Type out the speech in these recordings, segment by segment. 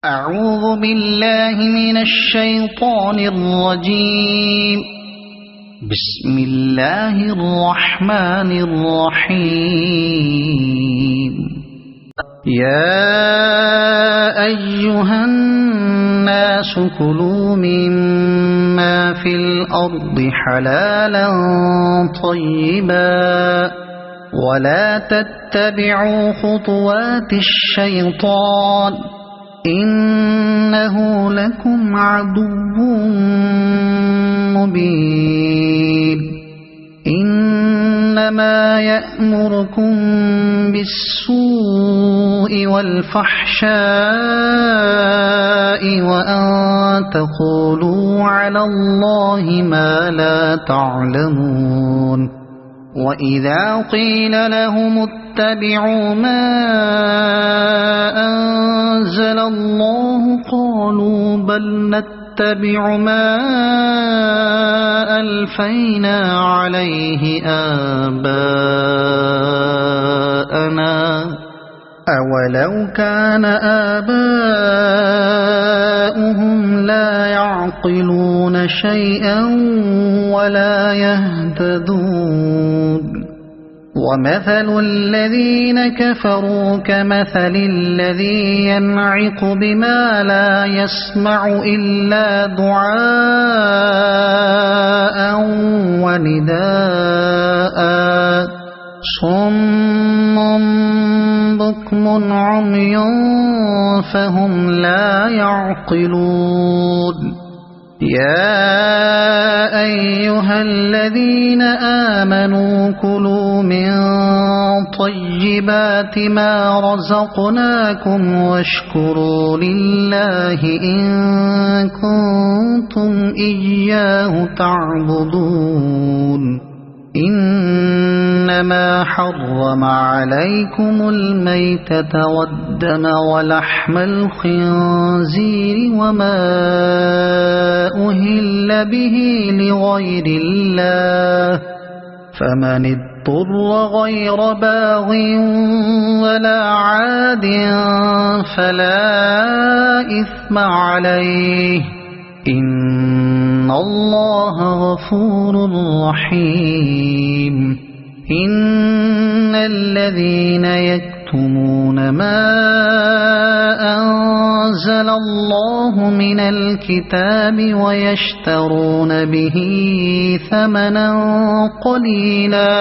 أعوذ بالله من الشيطان الرجيم. بسم الله الرحمن الرحيم. يا أيها الناس كلوا مما في الأرض حلالا طيبا ولا تتبعوا خطوات الشيطان إنه لكم عدو مبين. إنما يأمركم بالسوء والفحشاء وأن تقولوا على الله ما لا تعلمون. وَإِذَا قِيلَ لَهُمُ اتَّبِعُوا مَا أَنزَلَ اللَّهُ قَالُوا بَلْ نَتَّبِعُ مَا أَلْفَيْنَا عَلَيْهِ آبَاءَنَا أَوَلَوْ كَانَ آباؤُهُمْ لَا يَعْقِلُونَ شَيْئًا وَلَا يَهْتَدُونَ. وَمَثَلُ الَّذِينَ كَفَرُوا كَمَثَلِ الَّذِي يَنْعِقُ بِمَا لَا يَسْمَعُ إِلَّا دُعَاءً وَنِدَاءً صُمٌّ بُكْمٌ عُمْيٌ فَهُمْ لَا يَعْقِلُونَ. يَا أَيُّهَا الَّذِينَ آمَنُوا كُلُوا مِن طَيِّبَاتِ مَا رَزَقْنَاكُمْ وَاشْكُرُوا لِلَّهِ إِن كُنتُمْ إِيَّاهُ تَعْبُدُونَ. إِنَّمَا حَرَّمَ عَلَيْكُمُ الْمَيْتَةَ وَالدَّمَ وَلَحْمَ الْخِنزِيرِ وَمَا أُهِلَّ بِهِ لِغَيْرِ اللَّهِ فَمَنِ اضْطُرَّ غَيْرَ بَاغٍ وَلَا عَادٍ فَلَا إِثْمَ عَلَيْهِ إِنَّ اللَّهَ غَفُورٌ رَّحِيمٌ. إِنَّ الَّذِينَ يَكْتُمُونَ مَا أَنزَلَ اللَّهُ مِنَ الْكِتَابِ وَيَشْتَرُونَ بِهِ ثَمَنًا قَلِيلًا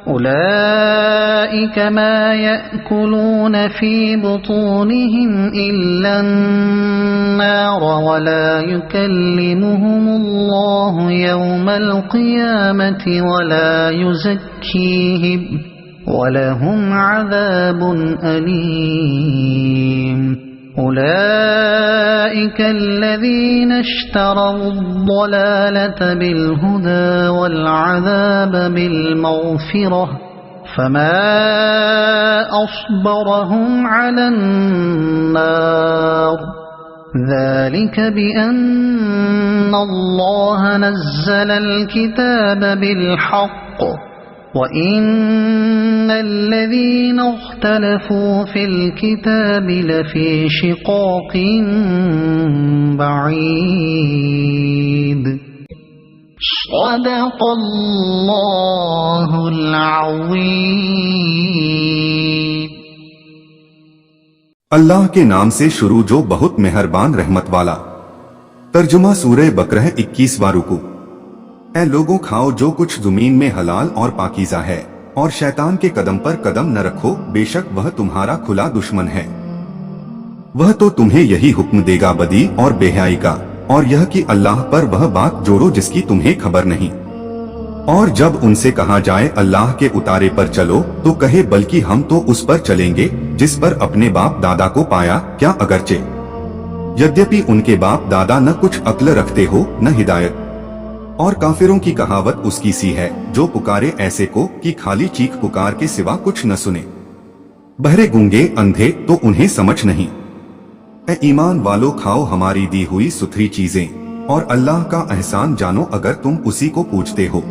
أُولَئِكَ مَا يَأْكُلُونَ فِي بُطُونِهِمْ إِلَّا النَّارَ وَلَا يُكَلِّمُهُمُ اللَّهُ يَوْمَ الْقِيَامَةِ وَلَا يُزَكِّيهِمْ وَلَهُمْ عَذَابٌ أَلِيمٌ. أُولَئِكَ الَّذِينَ اشْتَرَوُا الضَّلَالَةَ بِالْهُدَى وَالْعَذَابَ بِالْمَغْفِرَةِ فَمَا أَصْبَرَهُمْ عَلَى النَّارِ. ذَلِكَ بِأَنَّ اللَّهَ نَزَّلَ الْكِتَابَ بِالْحَقِّ وَإِنَّ الَّذِينَ اخْتَلَفُوا فِي الْكِتَابِ لَفِي شِقَاقٍ بَعِيدٍ. صدق اللہ العظیم. اللہ کے نام سے شروع جو بہت مہربان رحمت والا. ترجمہ سورہ بقرہ 21واں رکوع. اے لوگوں کھاؤ جو کچھ زمین میں حلال اور پاکیزہ ہے اور شیطان کے قدم پر قدم نہ رکھو، بے شک وہ تمہارا کھلا دشمن ہے. وہ تو تمہیں یہی حکم دے گا بدی اور بے حیائی کا، اور یہ کہ اللہ پر وہ بات جوڑو جس کی تمہیں خبر نہیں. اور جب ان سے کہا جائے اللہ کے اتارے پر چلو تو کہے بلکہ ہم تو اس پر چلیں گے جس پر اپنے باپ دادا کو پایا، کیا اگرچہ یدیپی ان کے باپ دادا نہ کچھ عقل رکھتے ہو نہ ہدایت. اور کافروں کی کہاوت اس کی سی ہے جو پکارے ایسے کو کہ خالی چیخ پکار کے سوا کچھ نہ سنے. بہرے گونگے اندھے تو انہیں سمجھ نہیں. اے ایمان والو کھاؤ ہماری دی ہوئی ستھری چیزیں اور اللہ کا احسان جانو اگر تم اسی کو پوجتے ہو.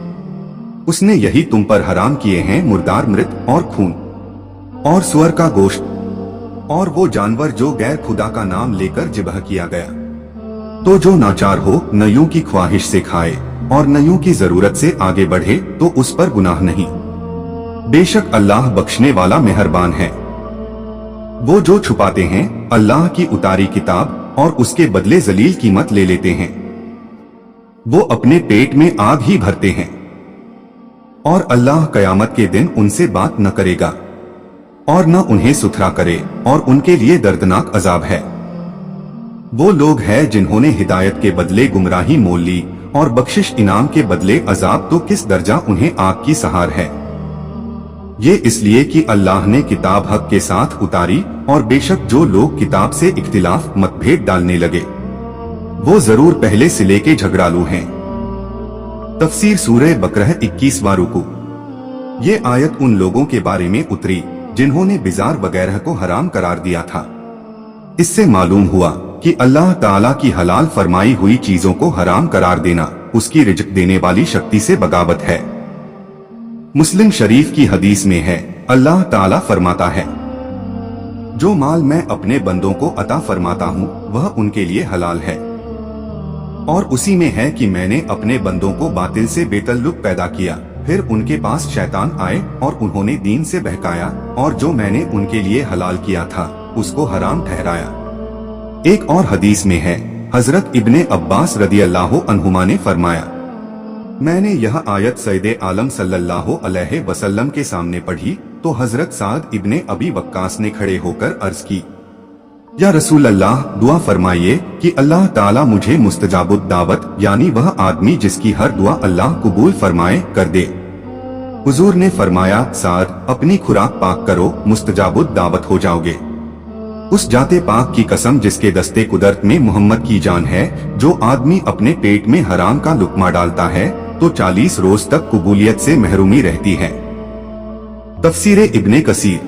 اس نے یہی تم پر حرام کیے ہیں مردار مرت اور خون اور سور کا گوشت और वो जानवर जो गैर खुदा का नाम लेकर ज़िबह किया गया। तो जो नाचार हो न यूं की ख्वाहिश से खाए और न यूं की जरूरत से आगे बढ़े तो उस पर गुनाह नहीं। बेशक अल्लाह बख्शने वाला मेहरबान है। वो जो छुपाते हैं अल्लाह की उतारी किताब और उसके बदले जलील कीमत ले लेते हैं, वो अपने पेट में आग ही भरते हैं और अल्लाह कयामत के दिन उनसे बात न करेगा और न उन्हें सुथरा करे और उनके लिए दर्दनाक अजाब है। वो लोग हैं जिन्होंने हिदायत के बदले गुमराही मोल ली और बख्शिश इनाम के बदले अजाब, तो किस दर्जा उन्हें आग की सहार है। ये इसलिए कि अल्लाह ने किताब हक के साथ उतारी और बेशक जो लोग किताब से इख्तिलाफ मतभेद डालने लगे वो जरूर पहले से लेके झगड़ालू हैं। तफसीर सूरह बकरह 21वां रुकू। ये आयत उन लोगों के बारे में उतरी जिन्होंने बिजार वगैरह को हराम करार दिया था। इससे मालूम हुआ कि अल्लाह ताला की हलाल फरमाई हुई चीजों को हराम करार देना उसकी रिज़्क़ देने वाली शक्ति से बगावत है। मुस्लिम शरीफ की हदीस में है, अल्लाह ताला फरमाता है, जो माल मैं अपने बंदों को अता फरमाता हूँ वह उनके लिए हलाल है और उसी में है कि मैंने अपने बंदों को बातिल से बेतल्लुक पैदा किया, फिर उनके पास शैतान आए और उन्होंने दीन से बहकाया और जो मैंने उनके लिए हलाल किया था उसको हराम ठहराया। एक और हदीस में है, हजरत इब्ने अब्बास रदियल्लाहु अन्हुमा ने फरमाया, मैंने यह आयत सैयदे आलम सल्लल्लाहु अलैहि वसल्लम के सामने पढ़ी तो हजरत साद इब्ने अबी वक्कास ने खड़े होकर अर्ज की, या रसूल अल्लाह दुआ फरमाइए कि अल्लाह ताला मुझे मुस्तजाबुद दावत यानी वह आदमी जिसकी हर दुआ अल्लाह कबूल फरमाए कर दे। हुजूर ने फरमाया, साद अपनी खुराक पाक करो, मुस्तजाबुद दावत हो जाओगे। उस जाते पाक की कसम जिसके दस्ते कुदरत में मोहम्मद की जान है, जो आदमी अपने पेट में हराम का लुक्मा डालता है तो 40 रोज तक कबूलियत से महरूमी रहती है। तफसीर इब्ने कसीर।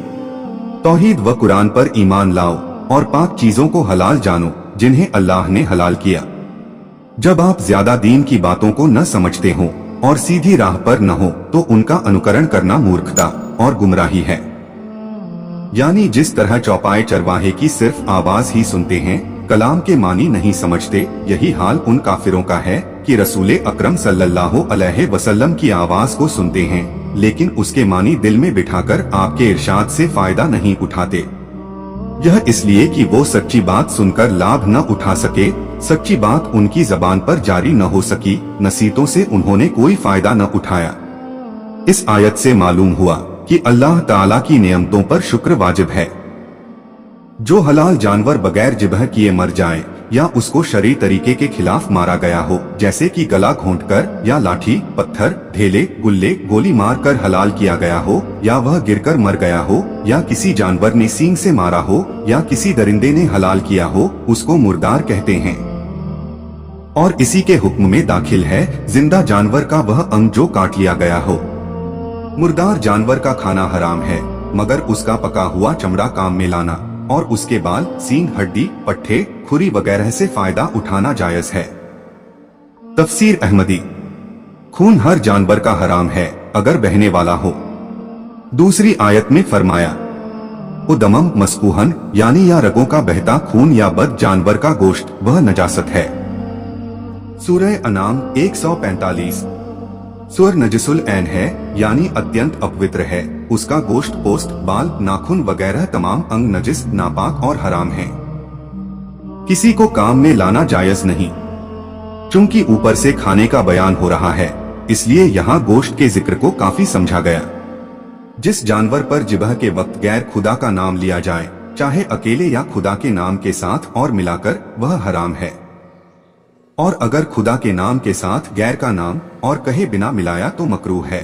तौहीद व कुरान पर ईमान लाओ और पाक चीजों को हलाल जानो जिन्हें अल्लाह ने हलाल किया। जब आप ज्यादा दीन की बातों को न समझते हो और सीधी राह पर न हो तो उनका अनुकरण करना मूर्खता और गुमराही है। यानी जिस तरह चौपाए चरवाहे की सिर्फ आवाज ही सुनते हैं, कलाम के मानी नहीं समझते, यही हाल उन काफिरों का है कि रसूल अकरम सल्लल्लाहु अलैहि वसल्लम की आवाज को सुनते हैं लेकिन उसके मानी दिल में बिठाकर आपके इरशाद से फायदा नहीं उठाते। यह इसलिए कि वो सच्ची बात सुनकर लाभ न उठा सके, सच्ची बात उनकी जबान पर जारी न हो सकी, नसीहतों से उन्होंने कोई फायदा न उठाया। इस आयत से मालूम हुआ कि अल्लाह ताला की नियमतों पर शुक्र वाजिब है। जो हलाल जानवर बगैर जिबह किए मर जाए या उसको शरई तरीके के खिलाफ मारा गया हो, जैसे कि गला घोंटकर या लाठी, पत्थर, ढेले, गुल्ले, गोली मार कर हलाल किया गया हो, या वह गिरकर मर गया हो, या किसी जानवर ने सींग से मारा हो, या किसी दरिंदे ने हलाल किया हो, उसको मुर्दार कहते हैं। और इसी के हुक्म में दाखिल है जिंदा जानवर का वह अंग जो काट लिया गया हो। मुर्दार जानवर का खाना हराम है मगर उसका पका हुआ चमड़ा काम में लाना और उसके बाल, सींग, हड्डी, पट्टे, खुरी वगैरह से फायदा उठाना जायज है। तफसीर अहमदी। खून हर जानवर का हराम है अगर बहने वाला हो। दूसरी आयत में फरमाया, उदमम मस्कूहन यानी या रगों का बहता खून या बद जानवर का गोश्त वह नजासत है। सूरह अनाम 145। सुअर नजसुल ऐन है यानी अत्यंत अपवित्र है, उसका गोश्त, पोस्ट, बाल, नाखून वगैरह तमाम अंग नजिस, नापाक और हराम हैं। किसी को काम में लाना जायज नहीं। चूंकि ऊपर से खाने का बयान हो रहा है इसलिए यहाँ गोश्त के जिक्र को काफी समझा गया। जिस जानवर पर जिबह के वक्त गैर खुदा का नाम लिया जाए, चाहे अकेले या खुदा के नाम के साथ और मिलाकर, वह हराम है। और अगर खुदा के नाम के साथ गैर का नाम और कहे बिना मिलाया तो मकरूह है।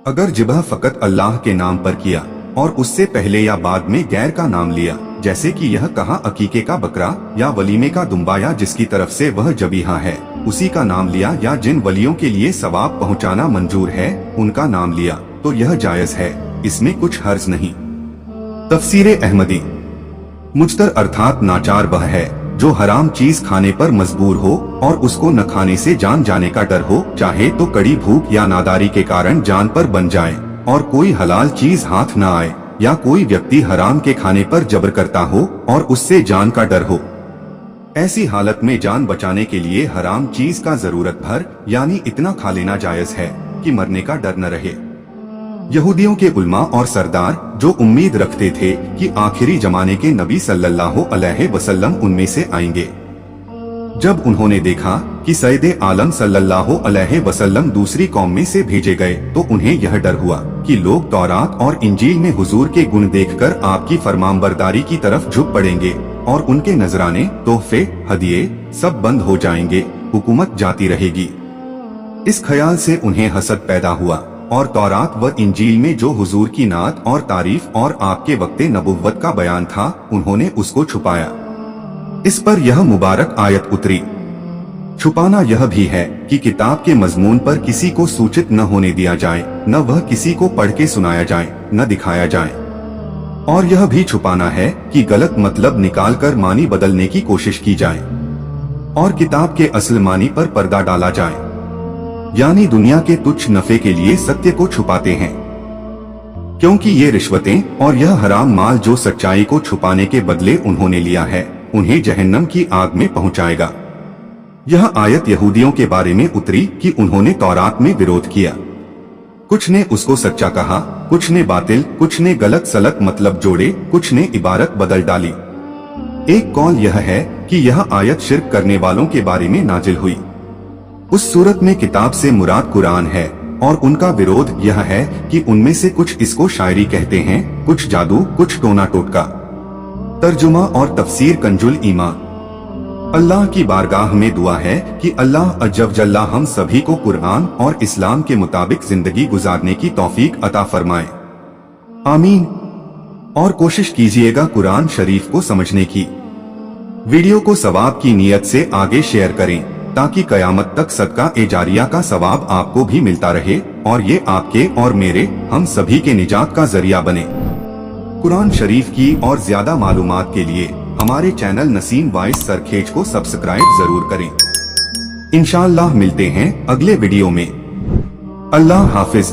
अगर जिबह फकत अल्लाह के नाम पर किया और उससे पहले या बाद में गैर का नाम लिया, जैसे कि यह कहा अकीके का बकरा या वलीमे का दुम्बा या जिसकी तरफ से वह जबीहा है उसी का नाम लिया, या जिन वलियों के लिए सवाब पहुंचाना मंजूर है उनका नाम लिया, तो यह जायज है, इसमें कुछ हर्ज नहीं। तफसीर अहमदी। मुज्तर अर्थात नाचार वह है जो हराम चीज खाने पर मजबूर हो और उसको न खाने से जान जाने का डर हो, चाहे तो कड़ी भूख या नादारी के कारण जान पर बन जाए और कोई हलाल चीज हाथ न आए, या कोई व्यक्ति हराम के खाने पर जबर करता हो और उससे जान का डर हो। ऐसी हालत में जान बचाने के लिए हराम चीज का जरूरत भर यानी इतना खा लेना जायज है कि मरने का डर न रहे। यहूदियों के उलमा और सरदार जो उम्मीद रखते थे कि आखिरी जमाने के नबी सल्लल्लाहु अलैहि वसल्लम उनमें से आएंगे, जब उन्होंने देखा कि सैयदे आलम सल्लल्लाहु अलैहि वसल्लम दूसरी कौम में से भेजे गए तो उन्हें यह डर हुआ कि लोग तौरात और इंजील में हुजूर के गुण देखकर आपकी फरमानबरदारी की तरफ झुक पड़ेंगे और उनके नजराने, तोहफे, हदिये सब बंद हो जाएंगे, हुकूमत जाती रहेगी। इस ख्याल से उन्हें हसद पैदा हुआ और तौरात व इंजील में जो हुजूर की नात और तारीफ और आपके वक्ते नबुव्वत का बयान था उन्होंने उसको छुपाया। इस पर यह मुबारक आयत उतरी। छुपाना यह भी है कि किताब के मजमून पर किसी को सूचित न होने दिया जाए, न वह किसी को पढ़ के सुनाया जाए, न दिखाया जाए। और यह भी छुपाना है कि गलत मतलब निकालकर मानी बदलने की कोशिश की जाए और किताब के असल मानी पर पर्दा डाला जाए, यानी दुनिया के तुच्छ नफे के लिए सत्य को छुपाते हैं, क्योंकि ये रिश्वतें और यह हराम माल जो सच्चाई को छुपाने के बदले उन्होंने लिया है उन्हें जहन्नम की आग में पहुंचाएगा। यह आयत यहूदियों के बारे में उतरी कि उन्होंने तौरात में विरोध किया, कुछ ने उसको सच्चा कहा, कुछ ने बातिल, कुछ ने गलत सलत मतलब जोड़े, कुछ ने इबारत बदल डाली। एक कौल यह है कि यह आयत शिर्क करने वालों के बारे में नाजिल हुई। उस सूरत में किताब से मुराद कुरान है और उनका विरोध यह है कि उनमें से कुछ इसको शायरी कहते हैं, कुछ जादू, कुछ टोना टोटका। तर्जुमा और तफसीर कंजुल ईमान। अल्लाह की बारगाह में दुआ है कि अल्लाह अज्जव जल्ला हम सभी को कुरान और इस्लाम के मुताबिक जिंदगी गुजारने की तौफीक अता फरमाए, आमीन। और कोशिश कीजिएगा कुरान शरीफ को समझने की। वीडियो को सवाब की नीयत से आगे शेयर करें ताकि कयामत तक सदका ए जारिया का सवाब आपको भी मिलता रहे और ये आपके और मेरे, हम सभी के निजात का जरिया बने। कुरान शरीफ की और ज्यादा मालूमात के लिए हमारे चैनल नसीम वॉइस सरखेज को सब्सक्राइब जरूर करें। इंशाअल्लाह मिलते हैं अगले वीडियो में। अल्लाह हाफिज।